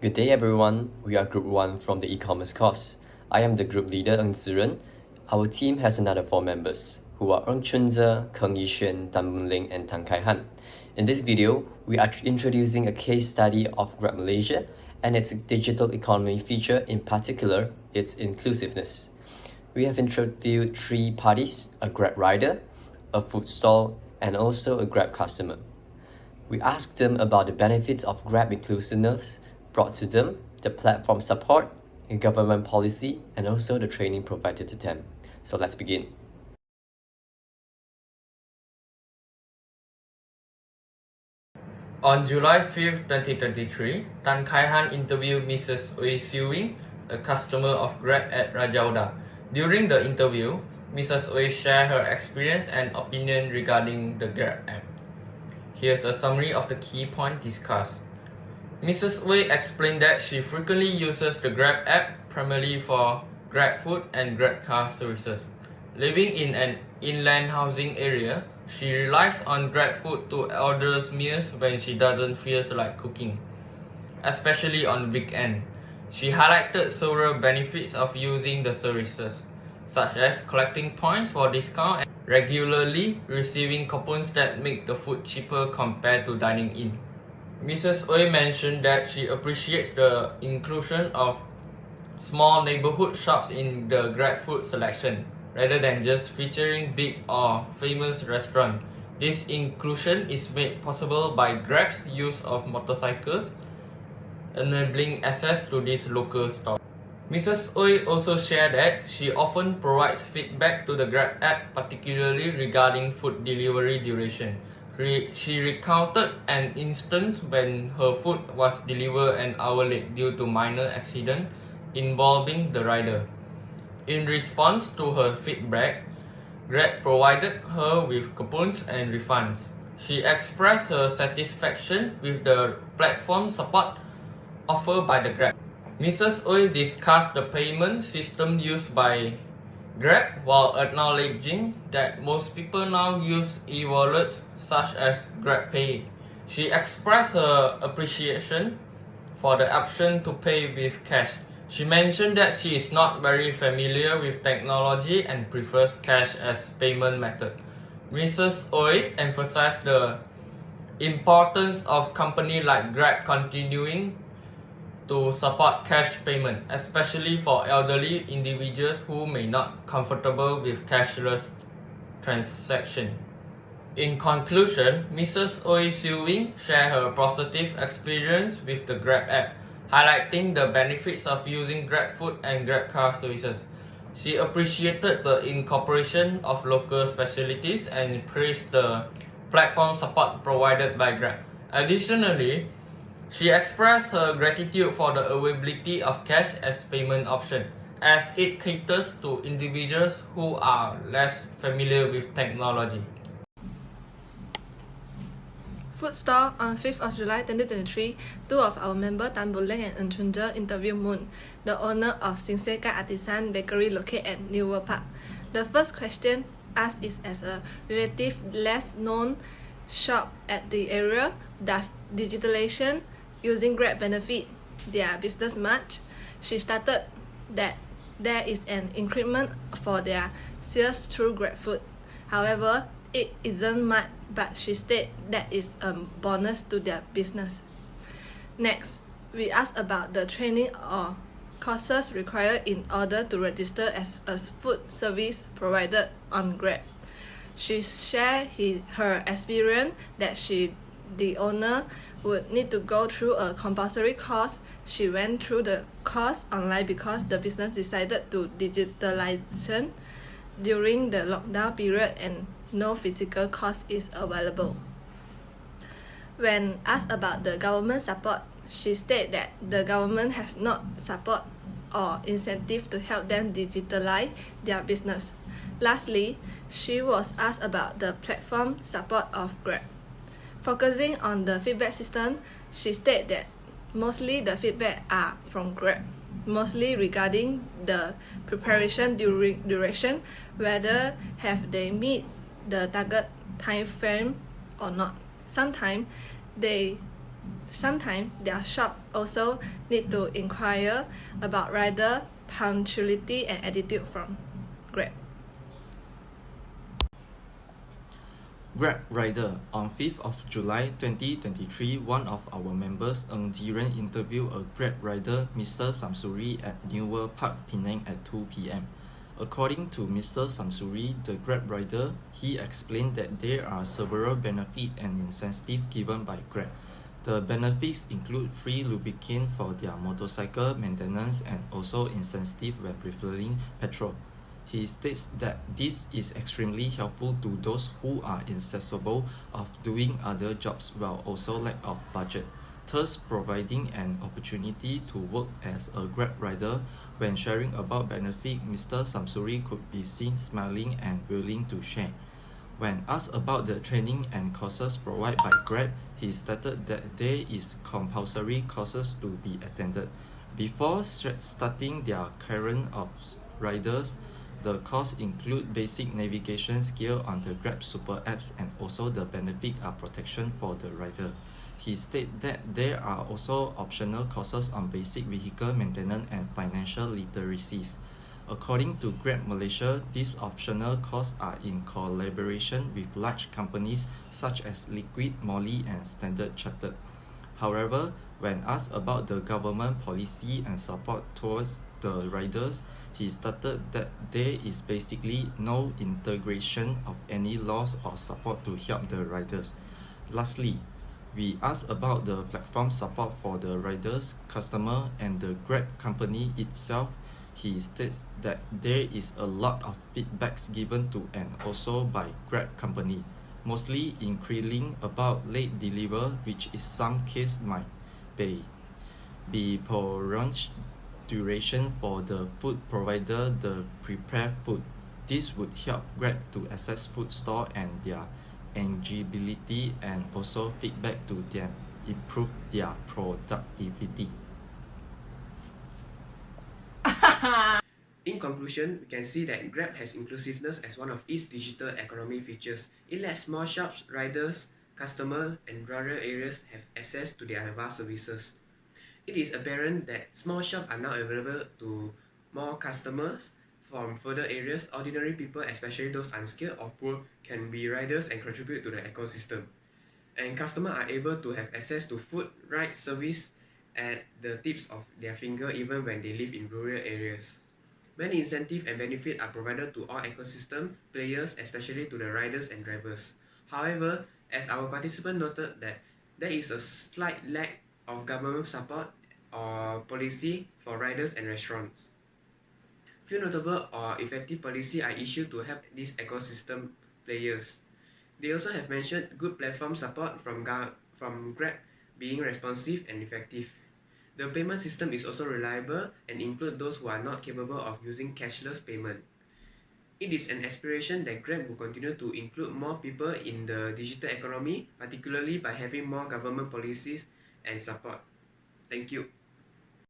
Good day everyone, we are Group 1 from the e-commerce course. I am the group leader Ng Ziren. Our team has another 4 members, who are Ng Chunze, Keng Yixuan, Tan Boon Ling and Tan Kai Han. In this video, we are introducing a case study of Grab Malaysia and its digital economy feature, in particular, its inclusiveness. We have interviewed 3 parties, a Grab rider, a food stall, and also a Grab customer. We asked them about the benefits of Grab inclusiveness brought to them, the platform support, government policy, and also the training provided to them. So let's begin. On July 5, 2023, Tan Kai Han interviewed Mrs. Ooi Siu Wing, a customer of Grab at Rajauda. During the interview, Mrs. Ooi shared her experience and opinion regarding the Grab app. Here's a summary of the key points discussed. Mrs. Ooi explained that she frequently uses the Grab app primarily for Grab food and Grab car services. Living in an inland housing area, she relies on Grab food to order meals when she doesn't feel like cooking, especially on weekend. She highlighted several benefits of using the services, such as collecting points for discount and regularly receiving coupons that make the food cheaper compared to dining in. Mrs. Ooi mentioned that she appreciates the inclusion of small neighborhood shops in the Grab food selection, rather than just featuring big or famous restaurants. This inclusion is made possible by Grab's use of motorcycles, enabling access to these local stores. Mrs. Ooi also shared that she often provides feedback to the Grab app, particularly regarding food delivery duration. She recounted an instance when her food was delivered an hour late due to minor accident involving the rider. In response to her feedback, Grab provided her with coupons and refunds. She expressed her satisfaction with the platform support offered by the Grab. Mrs. Ooi discussed the payment system used by Grab while acknowledging that most people now use e-wallets such as GrabPay. She expressed her appreciation for the option to pay with cash. She mentioned that she is not very familiar with technology and prefers cash as payment method. Mrs. Ooi emphasized the importance of companies like Grab continuing to support cash payment, especially for elderly individuals who may not comfortable with cashless transaction. In conclusion, Mrs. Ooi Siu Wing shared her positive experience with the Grab app, highlighting the benefits of using Grab food and Grab car services. She appreciated the incorporation of local specialties and praised the platform support provided by Grab. Additionally, she expressed her gratitude for the availability of cash as payment option, as it caters to individuals who are less familiar with technology. Food stall on 5th of July 2023, 2 of our members Tan Boon Ling and Ng Chunze interviewed Moon, the owner of Singsay Kai Artisan Bakery located at New World Park. The first question asked is, as a relative less known shop at the area, does digitalization using Grab benefit their business much? She stated that there is an increment for their sales through Grab food. However, it isn't much, but she stated that is a bonus to their business. Next, we asked about the training or courses required in order to register as a food service provider on Grab. She shared her experience that the owner would need to go through a compulsory course. She went through the course online because the business decided to digitalization during the lockdown period and no physical course is available. When asked about the government support, she stated that the government has not support or incentive to help them digitalize their business. Lastly, she was asked about the platform support of Grab. Focusing on the feedback system, she stated that mostly the feedback are from Grab, mostly regarding the preparation duration, whether have they meet the target time frame or not. Sometimes they Sometimes their shop also need to inquire about rider punctuality and attitude from Grab. Grab rider. On 5th of July 2023, one of our members, Ng Jiren, interviewed a Grab rider, Mr. Samsuri, at Newer Park, Penang at 2 p.m. According to Mr. Samsuri, the Grab rider, he explained that there are several benefits and incentives given by Grab. The benefits include free lubricant for their motorcycle maintenance and also incentive when refilling petrol. He states that this is extremely helpful to those who are incapable of doing other jobs while also lack of budget, thus providing an opportunity to work as a Grab rider. When sharing about benefit, Mr. Samsuri could be seen smiling and willing to share. When asked about the training and courses provided by Grab, he stated that there is compulsory courses to be attended. Before starting their career of riders, the course include basic navigation skill on the Grab Super apps and also the benefit of protection for the rider. He stated that there are also optional courses on basic vehicle maintenance and financial literacies. According to Grab Malaysia, these optional courses are in collaboration with large companies such as Liquid, Molly, and Standard Chartered. However, when asked about the government policy and support towards the riders, he stated that there is basically no integration of any laws or support to help the riders. Lastly, we asked about the platform support for the riders, customer, and the Grab company itself. He states that there is a lot of feedbacks given to and also by Grab company, mostly including about late deliver, which in some case might be prolonged duration for the food provider the prepare food. This would help Grab to access food store and their eligibility and also feedback to them improve their productivity. In conclusion, we can see that Grab has inclusiveness as one of its digital economy features. It lets small shops, riders, customers, and rural areas have access to their vast services. It is apparent that small shops are now available to more customers from further areas. Ordinary people, especially those unskilled or poor, can be riders and contribute to the ecosystem. And customers are able to have access to food, ride service at the tips of their finger even when they live in rural areas. Many incentives and benefits are provided to all ecosystem players, especially to the riders and drivers. However, as our participant noted that there is a slight lack of government support or policy for riders and restaurants. Few notable or effective policy are issued to help these ecosystem players. They also have mentioned good platform support from Grab being responsive and effective. The payment system is also reliable and include those who are not capable of using cashless payment. It is an aspiration that Grab will continue to include more people in the digital economy, particularly by having more government policies and support. Thank you.